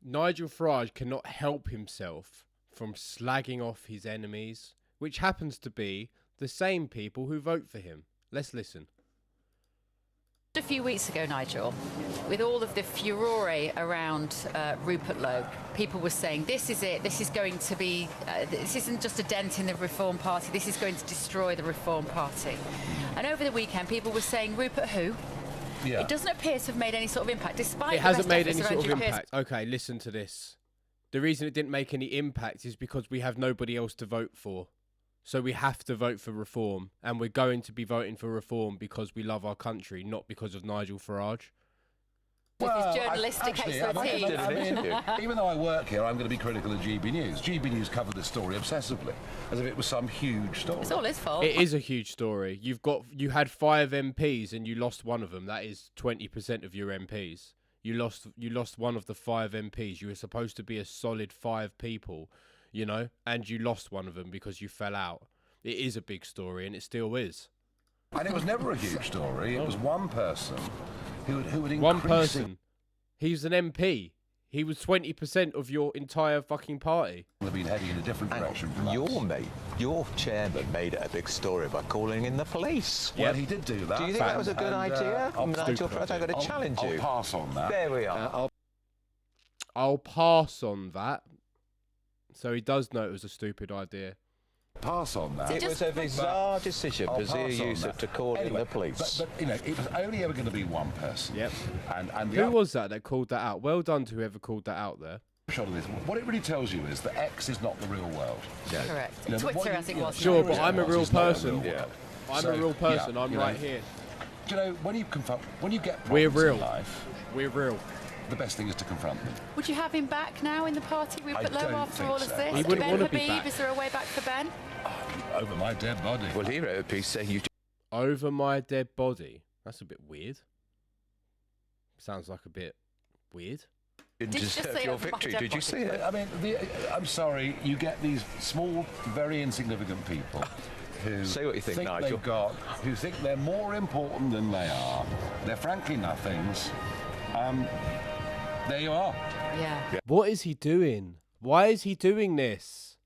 Nigel Farage cannot help himself from slagging off his enemies, which happens to be the same people who vote for him. Let's listen. A few weeks ago, Nigel, with all of the furore around Rupert Lowe, people were saying, this is it, this is going to be, this isn't just a dent in the Reform Party, this is going to destroy the Reform Party. And over the weekend, people were saying, Rupert who? Yeah. It doesn't appear to have made any sort of impact, despite it hasn't made any sort of impact. Okay, listen to this. The reason it didn't make any impact is because we have nobody else to vote for. So we have to vote for reform, and we're going to be voting for reform because we love our country, not because of Nigel Farage. Well, his journalistic expertise. Even though I work here, I'm going to be critical of GB News. GB News covered this story obsessively, as if it was some huge story. It's all his fault. It is a huge story. You had 5 MPs and you lost one of them. That is 20% of your MPs. You lost one of the 5 MPs. You were supposed to be a solid 5 people. You know, and you lost one of them because you fell out. It is a big story, and it still is. And it was never a huge story. It was one person who would increase... One person. He's an MP. He was 20% of your entire fucking party. They've been heading in a different direction from your chairman made it a big story by calling in the police. Well, he did do that. Do you think that was a good idea? Nigel Farage, I'm going to challenge you. I'll pass on that. There we are. I'll pass on that. So he does know it was a stupid idea. Pass on that. It was a bizarre decision, Bazir Youssef, to call in the police. But you know, it was only ever going to be one person. Yep. And who was that called that out? Well done to whoever called that out there. What it really tells you is that X is not the real world. Yeah. Correct. You know, Twitter, as it was. Sure, but I'm a real person. I'm a real person. Yeah, I'm right here. Do you know, when you get problems in life, we're real. The best thing is to confront them. Would you have him back now in the party, Rupert Lowe, after all of this? He wouldn't want to be back. Is there a way back for Ben? Over my dead body. Well, he wrote a piece saying you... Over my dead body? That's a bit weird. Sounds like a bit weird. Didn't deserve your victory, did you see it? I mean, I'm sorry, you get these small, very insignificant people who say what you think, Nigel. Who think they're more important than they are. They're frankly nothings. There you are. Yeah. What is he doing? Why is he doing this?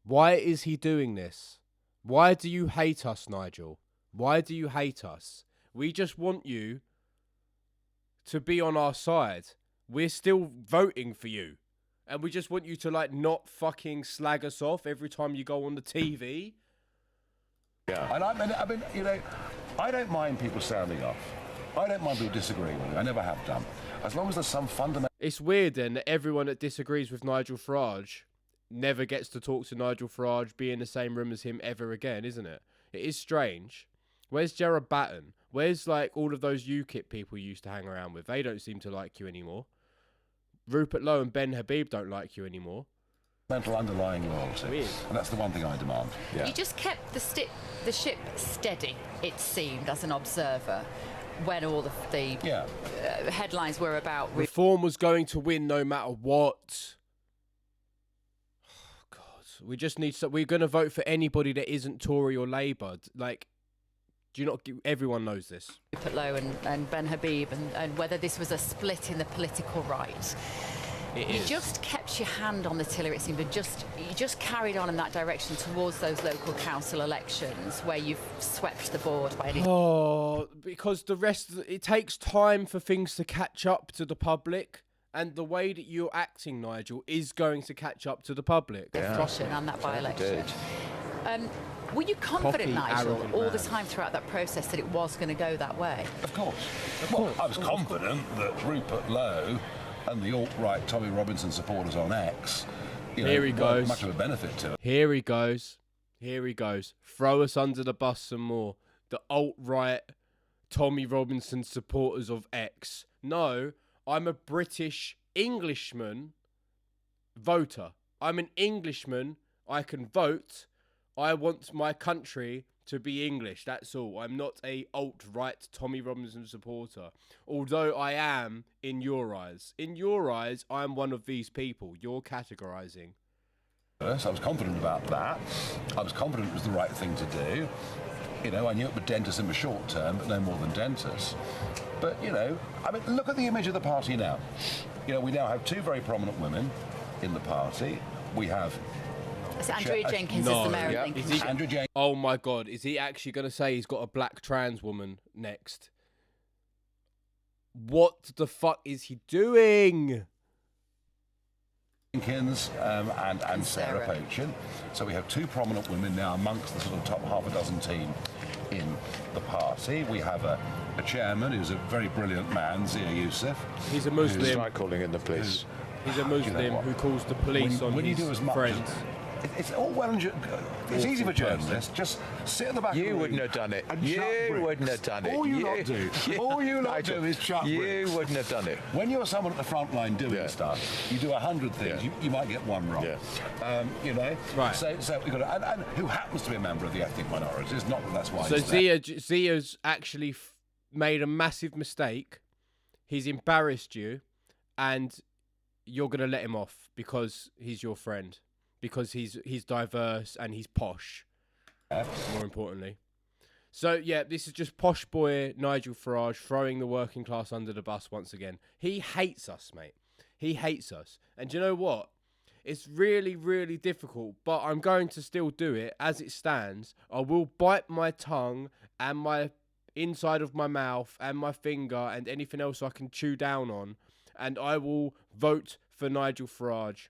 Why is he doing this? Why do you hate us, Nigel? Why do you hate us? We just want you to be on our side. We're still voting for you. And we just want you to, like, not fucking slag us off every time you go on the TV. Yeah. And I mean, you know, I don't mind people sounding off. I don't mind people disagreeing with me. I never have done. As long as there's some fundamental... It's weird then that everyone that disagrees with Nigel Farage never gets to talk to Nigel Farage, be in the same room as him ever again, isn't it? It is strange. Where's Gerard Batten? Where's, like, all of those UKIP people you used to hang around with? They don't seem to like you anymore. Rupert Lowe and Ben Habib don't like you anymore. Mental underlying loyalty. Weird. And that's the one thing I demand. Yeah. You just kept the ship steady, it seemed, as an observer, when all of the headlines were about... Reform was going to win no matter what. Oh, God. We just need... We're going to vote for anybody that isn't Tory or Labour. Like, do you not... Everyone knows this. Rupert Lowe and Ben Habib, and whether this was a split in the political right. You just kept your hand on the tiller, it seemed, and you just carried on in that direction towards those local council elections where you've swept the board by any... Oh, because the rest of it takes time for things to catch up to the public, and the way that you're acting, Nigel, is going to catch up to the public. And that by-election. Were you confident, Nigel, all the time throughout that process that it was going to go that way? Of course. Well, I was confident that Rupert Lowe and the alt-right Tommy Robinson supporters on X, here he goes. Much of a benefit to it. Here he goes. Here he goes. Throw us under the bus some more. The alt-right Tommy Robinson supporters of X. No, I'm a British Englishman voter. I'm an Englishman. I can vote. I want my country to be English, that's all. I'm not a alt-right Tommy Robinson supporter. Although I am in your eyes. In your eyes, I'm one of these people. You're categorising. So I was confident about that. I was confident it was the right thing to do. You know, I knew it would dent us in the short term, but no more than dent us. But, you know, I mean, look at the image of the party now. You know, we now have 2 very prominent women in the party. We have... So Andrea Jenkins No. is the mayor Yeah. of Is Lincolnshire. he- Andrew James. Oh my God, is he actually going to say he's got a black trans woman next? What the fuck is he doing? Jenkins and Sarah Sarah. Pochin. So we have 2 prominent women now amongst the sort of top half a dozen team in the party. We have a chairman who's a very brilliant man, Zia Youssef. He's a It's Muslim. like calling in the police. He's a Muslim what? who calls the police on when you his do as much friends. it's all well and it's easy for journalists. Just sit at the back. of You the wouldn't room have done it. and You chuck bricks. wouldn't have done it. All you lot do. All you lot Nigel, do is chuck You bricks. wouldn't have done it. When you're someone at the front line doing Yeah. stuff, you do 100 things. Yeah. You might get one wrong. Yeah. You know. Right. So we've got and who happens to be a member of the ethnic minorities. Not that that's why. So he's there. Zia's actually made a massive mistake. He's embarrassed you, and you're gonna let him off because he's your friend, because he's diverse and he's posh. More importantly. So yeah, this is just posh boy Nigel Farage throwing the working class under the bus once again. He hates us, mate. He hates us. And do you know what? It's really, really difficult, but I'm going to still do it as it stands. I will bite my tongue and my inside of my mouth and my finger and anything else I can chew down on, and I will vote for Nigel Farage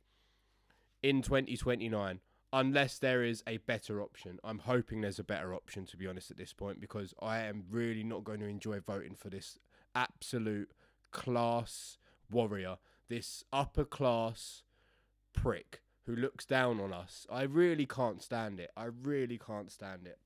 in 2029 unless there is a better option. I'm hoping there's a better option, to be honest, at this point, because I am really not going to enjoy voting for this absolute class warrior, this upper class prick who looks down on us. I really can't stand it. I really can't stand it.